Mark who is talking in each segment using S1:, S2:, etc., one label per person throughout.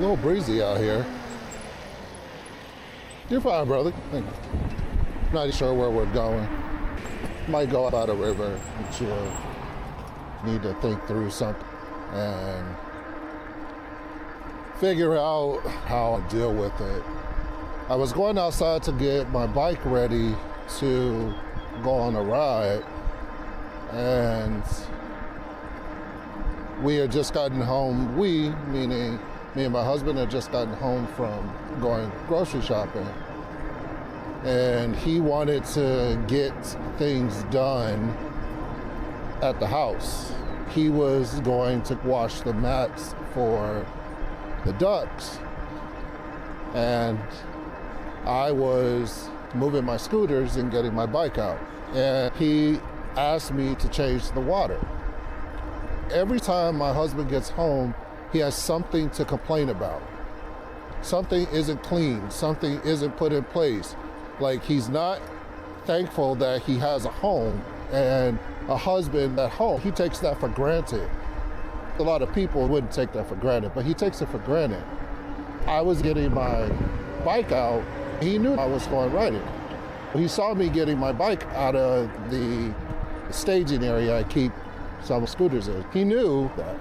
S1: A little breezy out here. You're fine, brother. Thank you. Not sure where we're going. Might go by the river and chill. Need to think through something and figure out how to deal with it. I was going outside to get my bike ready to go on a ride, and we had just gotten home. We, meaning me and my husband, had just gotten home from going grocery shopping. And he wanted to get things done at the house. He was going to wash the mats for the ducks. And I was moving my scooters and getting my bike out. And he asked me to change the water. Every time my husband gets home, he has something to complain about. Something isn't clean, something isn't put in place. Like, he's not thankful that he has a home and a husband at home. He takes that for granted. A lot of people wouldn't take that for granted, but he takes it for granted. I was getting my bike out. He knew I was going riding. He saw me getting my bike out of the staging area I keep some scooters in. He knew that.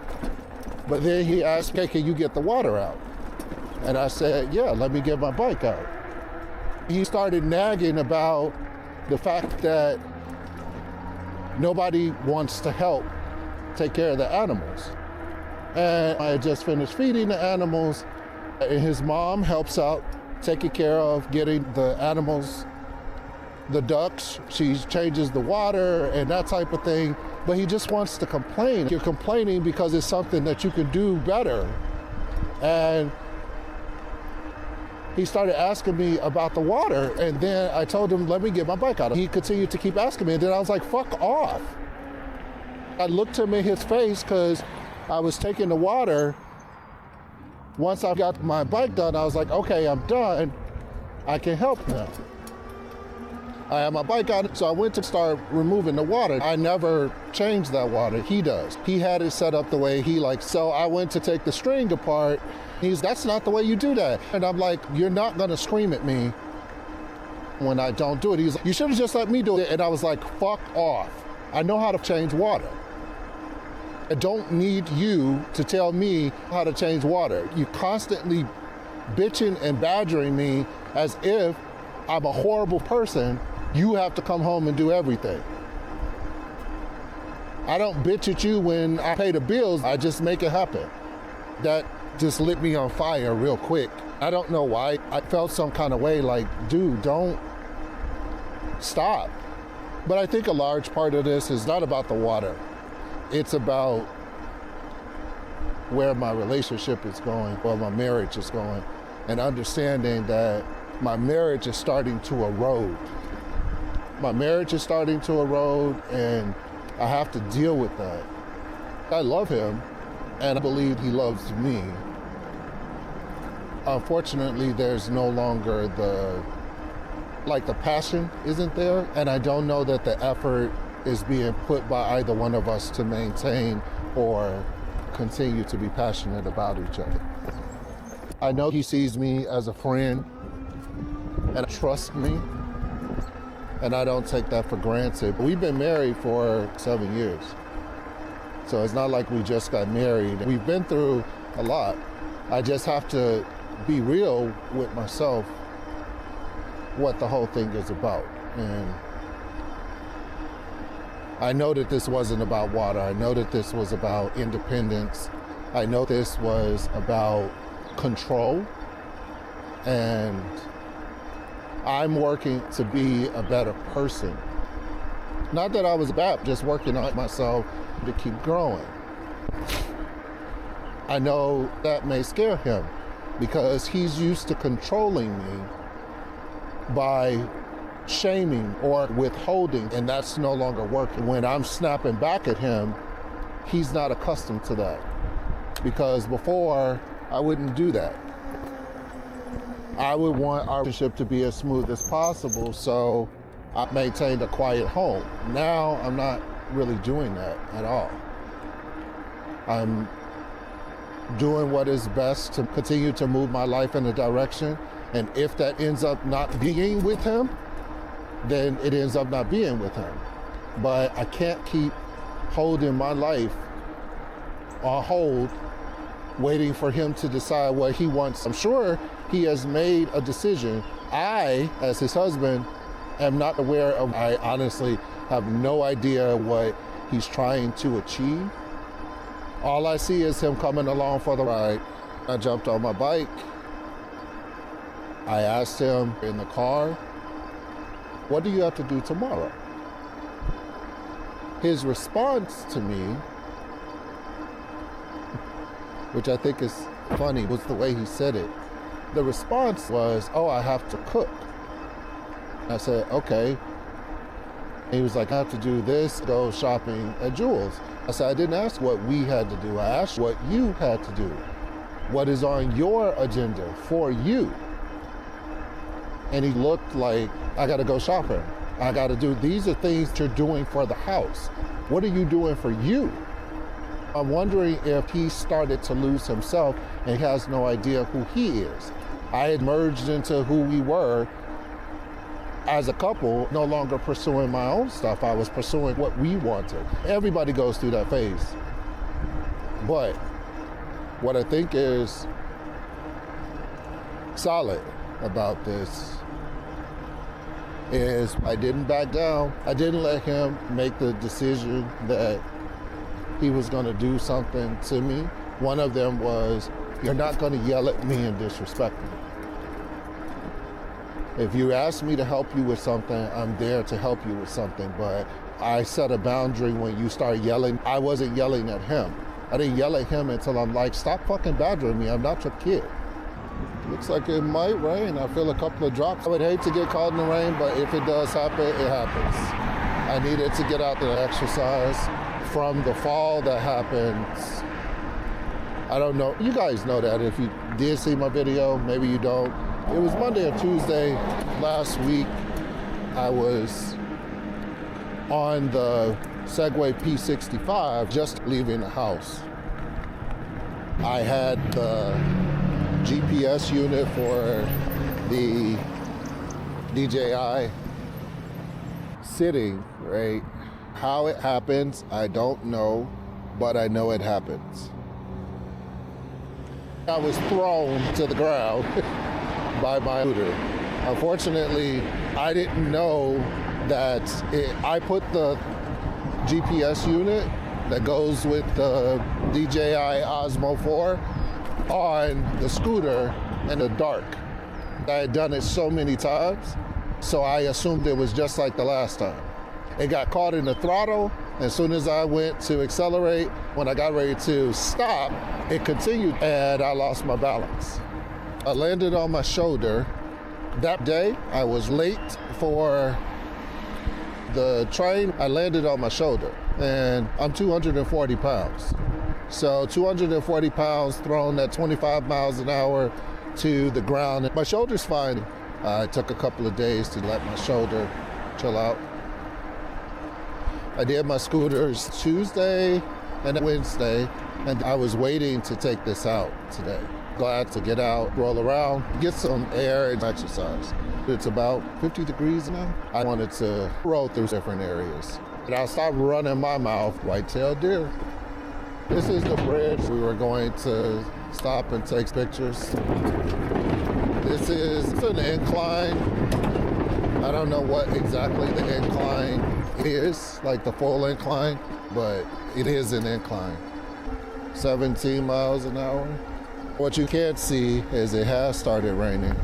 S1: But then he asked, "Hey, can you get the water out?" And I said, "Yeah, let me get my bike out." He started nagging about the fact that nobody wants to help take care of the animals. And I had just finished feeding the animals, and his mom helps out taking care of getting the animals, the ducks. She changes the water and that type of thing, but he just wants to complain. You're complaining because it's something that you can do better. And he started asking me about the water, and then I told him, let me get my bike out. He continued to keep asking me, and then I was like, fuck off. I looked him in his face because I was taking the water. Once I got my bike done, I was like, okay, I'm done. I can help now. I had my bike out, so I went to start removing the water. I never changed that water, he does. He had it set up the way he likes. So I went to take the string apart. That's not the way you do that. And I'm like, you're not gonna scream at me when I don't do it. He's like, you should have just let me do it. And I was like, fuck off. I know how to change water. I don't need you to tell me how to change water. You constantly bitching and badgering me as if I'm a horrible person. You have to come home and do everything. I don't bitch at you when I pay the bills. I just make it happen. That just lit me on fire real quick. I don't know why. I felt some kind of way like, dude, don't stop. But I think a large part of this is not about the water. It's about where my relationship is going, or my marriage is going, and understanding that my marriage is starting to erode. My marriage is starting to erode, and I have to deal with that. I love him, and I believe he loves me. Unfortunately, there's no longer the passion isn't there, and I don't know that the effort is being put by either one of us to maintain or continue to be passionate about each other. I know he sees me as a friend and trusts me, and I don't take that for granted. We've been married for 7 years, so it's not like we just got married. We've been through a lot. I just have to be real with myself what the whole thing is about. And I know that this wasn't about water. I know that this was about independence. I know this was about control. And I'm working to be a better person. Not that I was bad, just working on myself to keep growing. I know that may scare him because he's used to controlling me by shaming or withholding, and that's no longer working. When I'm snapping back at him, he's not accustomed to that, because before I wouldn't do that. I would want our relationship to be as smooth as possible, so I maintained a quiet home. Now I'm not really doing that at all. I'm doing what is best to continue to move my life in a direction. And if that ends up not being with him, then it ends up not being with him. But I can't keep holding my life on hold, waiting for him to decide what he wants. I'm sure he has made a decision. I, as his husband, am not aware of. I honestly have no idea what he's trying to achieve. All I see is him coming along for the ride. I jumped on my bike. I asked him in the car, what do you have to do tomorrow? His response to me, which I think is funny, was the way he said it. The response was, oh, I have to cook. I said, okay. He was like, I have to do this, go shopping at Chores. I said, I didn't ask what we had to do. I asked what you had to do. What is on your agenda for you? And he looked like, I gotta go shopping. I gotta do, these are things you're doing for the house. What are you doing for you? I'm wondering if he started to lose himself and he has no idea who he is. I had merged into who we were as a couple, no longer pursuing my own stuff. I was pursuing what we wanted. Everybody goes through that phase. But what I think is solid about this is I didn't back down. I didn't let him make the decision that he was going to do something to me. One of them was, you're not going to yell at me and disrespect me. If you ask me to help you with something, I'm there to help you with something. But I set a boundary when you start yelling. I wasn't yelling at him. I didn't yell at him until I'm like, stop fucking badgering me. I'm not your kid. Looks like it might rain. I feel a couple of drops. I would hate to get caught in the rain, but if it does happen, it happens. I needed to get out there and exercise from the fall that happened. I don't know. You guys know that. If you did see my video, maybe you don't. It was Monday or Tuesday last week. I was on the Segway P65 just leaving the house. I had the GPS unit for the DJI sitting, right? How it happens, I don't know, but I know it happens. I was thrown to the ground by my scooter. Unfortunately, I didn't know that I put the GPS unit that goes with the DJI Osmo 4 on the scooter in the dark. I had done it so many times, so I assumed it was just like the last time. It got caught in the throttle. As soon as I went to accelerate, when I got ready to stop, it continued and I lost my balance. I landed on my shoulder. That day, I was late for the train. I landed on my shoulder and I'm 240 pounds. So 240 pounds thrown at 25 miles an hour to the ground. My shoulder's fine. It took a couple of days to let my shoulder chill out. I did my scooters Tuesday and Wednesday, and I was waiting to take this out today. Glad to get out, roll around, get some air and exercise. It's about 50 degrees now. I wanted to roll through different areas. And I'll stop running my mouth, white-tailed deer. This is the bridge. We were going to stop and take pictures. This is an incline. I don't know what exactly the incline is, like the full incline, but it is an incline. 17 miles an hour. What you can't see is it has started raining,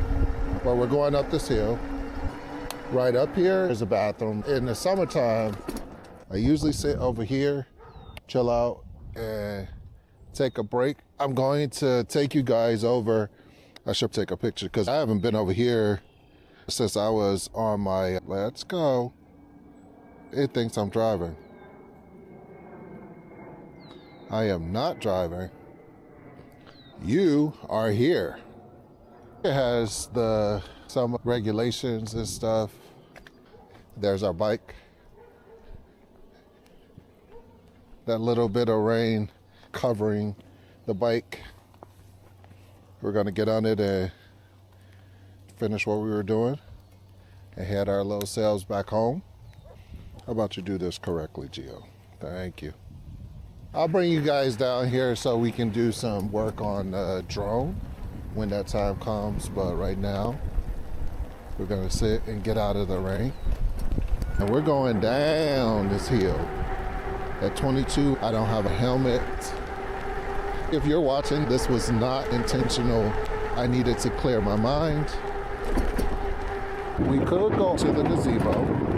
S1: but we're going up this hill. Right up here is a bathroom. In the summertime, I usually sit over here, chill out, and take a break. I'm going to take you guys over. I should take a picture because I haven't been over here since I was on my, let's go. It thinks I'm driving. I am not driving. You are here. It has some regulations and stuff. There's our bike. That little bit of rain covering the bike. we're gonna get on it and finish what we were doing and head our little selves back home. How about you do this correctly, Gio? Thank you. I'll bring you guys down here so we can do some work on the drone when that time comes, but right now we're gonna sit and get out of the rain. And we're going down this hill. At 22, I don't have a helmet. If you're watching, this was not intentional. I needed to clear my mind. We could go to the gazebo.